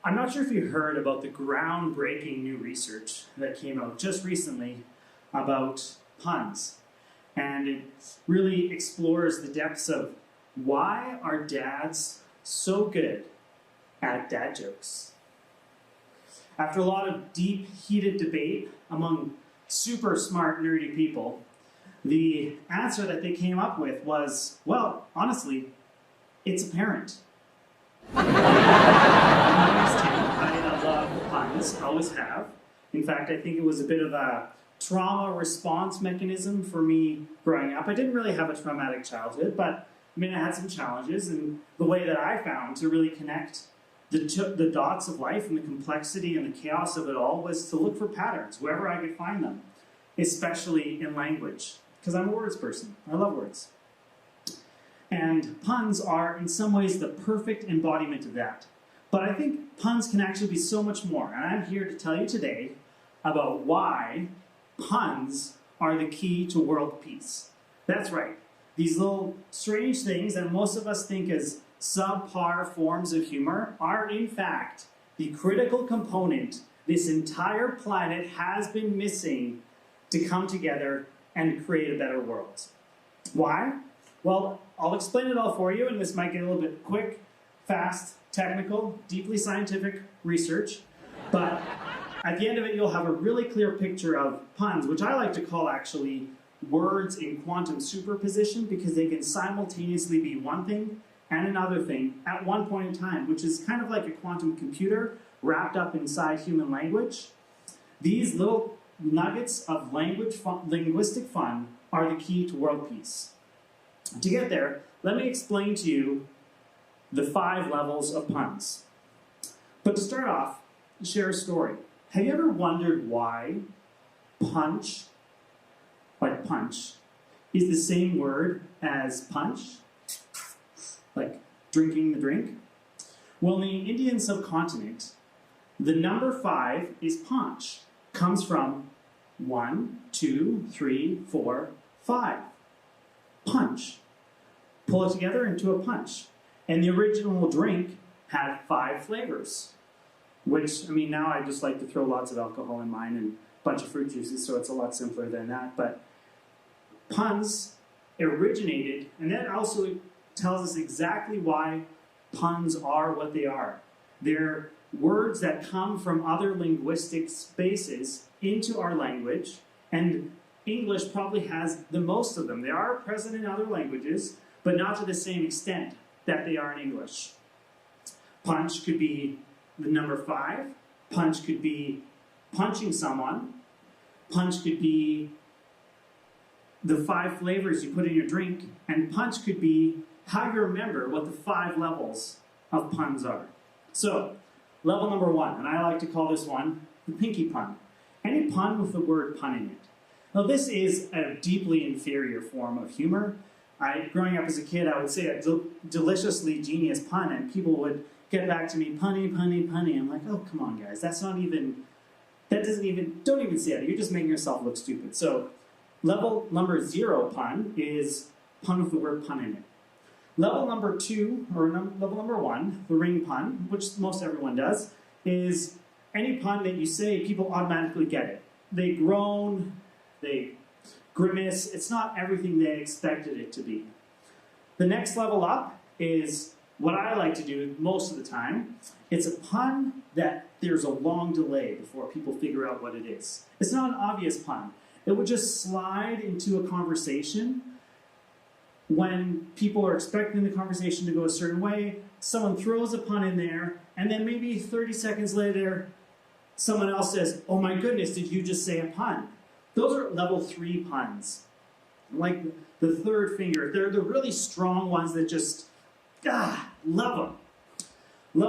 I'm not sure if you heard about the groundbreaking new research that came out just recently about puns. And it really explores the depths of why are dads so good at dad jokes. After a lot of deep, heated debate among super smart, nerdy people, the answer that they came up with was, well, honestly, it's apparent. I love puns, always have. In fact, I think it was a bit of a trauma response mechanism for me growing up. I didn't really have a traumatic childhood, but I mean, I had some challenges, and the way that I found to really connect the dots of life and the complexity and the chaos of it all was to look for patterns wherever I could find them, especially in language, because I'm a words person. I love words. And puns are, in some ways, the perfect embodiment of that. But I think puns can actually be so much more, and I'm here to tell you today about why puns are the key to world peace. That's right. These little strange things that most of us think as subpar forms of humor are, in fact, the critical component this entire planet has been missing to come together and create a better world. Why? Well, I'll explain it all for you, and this might get a little bit quick, fast, technical, deeply scientific research, but at the end of it, you'll have a really clear picture of puns, which I like to call actually words in quantum superposition, because they can simultaneously be one thing and another thing at one point in time, which is kind of like a quantum computer wrapped up inside human language. These little nuggets of linguistic fun are the key to world peace. To get there, let me explain to you the 5 levels of puns. But to start off, share a story. Have you ever wondered why punch, like punch, is the same word as punch? Like drinking the drink? Well, in the Indian subcontinent, the number 5 is panch. Comes from 1, 2, 3, 4, 5. Punch. Pull it together into a punch. And the original drink had 5 flavors. Which, I mean, now I just like to throw lots of alcohol in mine and a bunch of fruit juices, so it's a lot simpler than that. But puns originated, and that also tells us exactly why puns are what they are. They're words that come from other linguistic spaces into our language, and English probably has the most of them. They are present in other languages, but not to the same extent that they are in English. Punch could be the number 5. Punch could be punching someone. Punch could be the 5 flavors you put in your drink. And punch could be how you remember what the 5 levels of puns are. So, level number 1, and I like to call this one the pinky pun. Any pun with the word pun in it. Now, this is a deeply inferior form of humor. Growing up as a kid, I would say a deliciously genius pun, and people would get back to me, punny, punny, punny. I'm like, oh, come on, guys. That's not even, that doesn't even, don't even say it. You're just making yourself look stupid. So level number 0 pun is pun with the word pun in it. Level number 2, or level number 1, the ring pun, which most everyone does, is any pun that you say, people automatically get it. They groan, they grimace. It's not everything they expected it to be. The next level up is what I like to do most of the time. It's a pun that there's a long delay before people figure out what it is. It's not an obvious pun. It would just slide into a conversation when people are expecting the conversation to go a certain way. Someone throws a pun in there, and then maybe 30 seconds later, someone else says, oh my goodness, did you just say a pun? Those are level 3 puns. Like the third finger. They're the really strong ones that just, love them.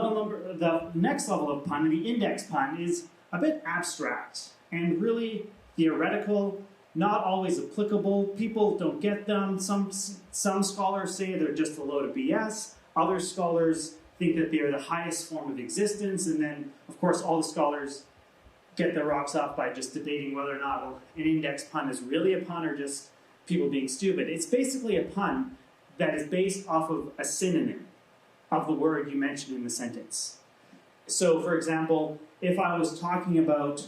The next level of pun, the index pun, is a bit abstract and really theoretical, not always applicable. People don't get them. Some scholars say they're just a load of BS. Other scholars think that they are the highest form of existence. And then, of course, all the scholars get their rocks off by just debating whether or not an index pun is really a pun or just people being stupid. It's basically a pun that is based off of a synonym of the word you mentioned in the sentence. So, for example, if I was talking about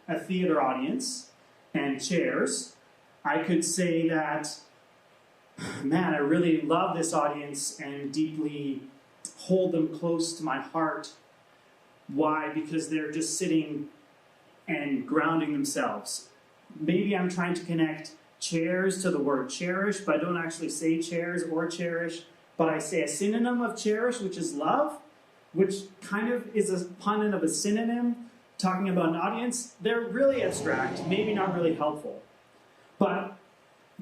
a theater audience and chairs, I could say that, man, I really love this audience and deeply hold them close to my heart. Why? Because they're just sitting and grounding themselves. Maybe I'm trying to connect chairs to the word cherish, but I don't actually say chairs or cherish, but I say a synonym of cherish, which is love, which kind of is a pun of a synonym, talking about an audience. They're really abstract, maybe not really helpful. But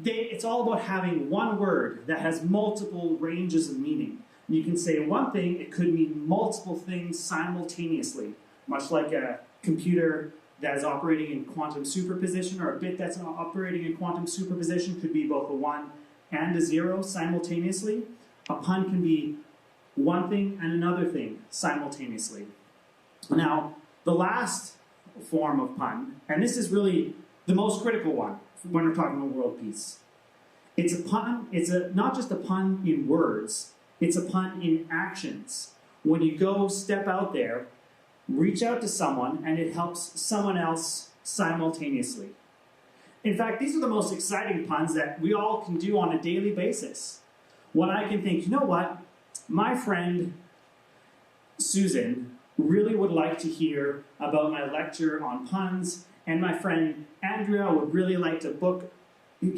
it's all about having one word that has multiple ranges of meaning. You can say one thing, it could mean multiple things simultaneously, much like a computer that is operating in quantum superposition, or a bit that's operating in quantum superposition could be both a 1 and a 0 simultaneously. A pun can be one thing and another thing simultaneously. Now, the last form of pun, and this is really the most critical one when we're talking about world peace. It's a pun, not just a pun in words, it's a pun in actions. When you go step out there, reach out to someone, and it helps someone else simultaneously. In fact, these are the most exciting puns that we all can do on a daily basis. When I can think, you know what, my friend Susan really would like to hear about my lecture on puns, and my friend Andrea would really like to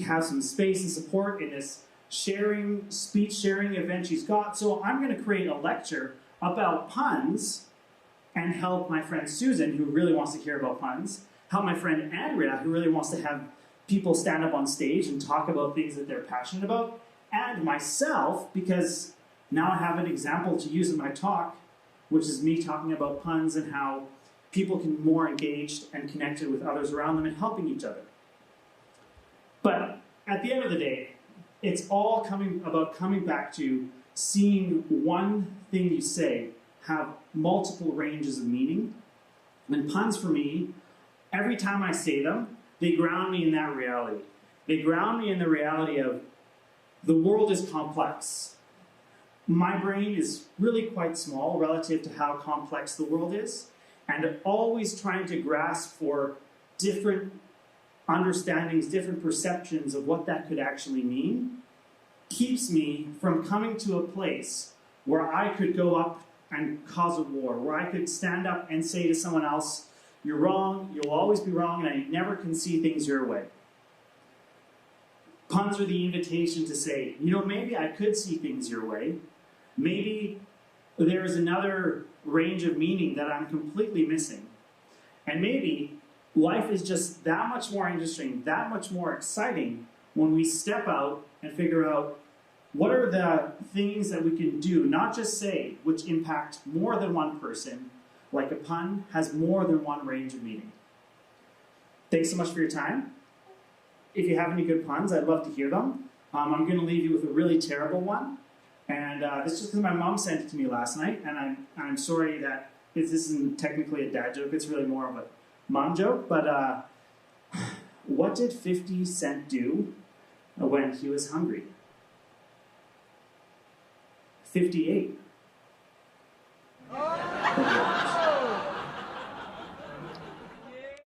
have some space and support in this speech sharing event she's got. So I'm going to create a lecture about puns and help my friend Susan, who really wants to hear about puns, help my friend Andrea, who really wants to have people stand up on stage and talk about things that they're passionate about, and myself, because now I have an example to use in my talk, which is me talking about puns and how people can be more engaged and connected with others around them and helping each other. But at the end of the day, it's all coming back to seeing one thing you say have multiple ranges of meaning. And puns for me, every time I say them, they ground me in that reality. They ground me in the reality of the world is complex. My brain is really quite small relative to how complex the world is, and always trying to grasp for different understandings, different perceptions of what that could actually mean, keeps me from coming to a place where I could go up and cause a war, where I could stand up and say to someone else, you're wrong, you'll always be wrong, and I never can see things your way. Puns are the invitation to say, you know, maybe I could see things your way. Maybe there's another range of meaning that I'm completely missing. And maybe life is just that much more interesting, that much more exciting when we step out and figure out what are the things that we can do, not just say, which impact more than one person, like a pun has more than one range of meaning. Thanks so much for your time. If you have any good puns, I'd love to hear them. I'm going to leave you with a really terrible one. And this is just because my mom sent it to me last night, and I'm sorry that this isn't technically a dad joke, it's really more of a mom joke, but what did 50 Cent do when he was hungry? 58.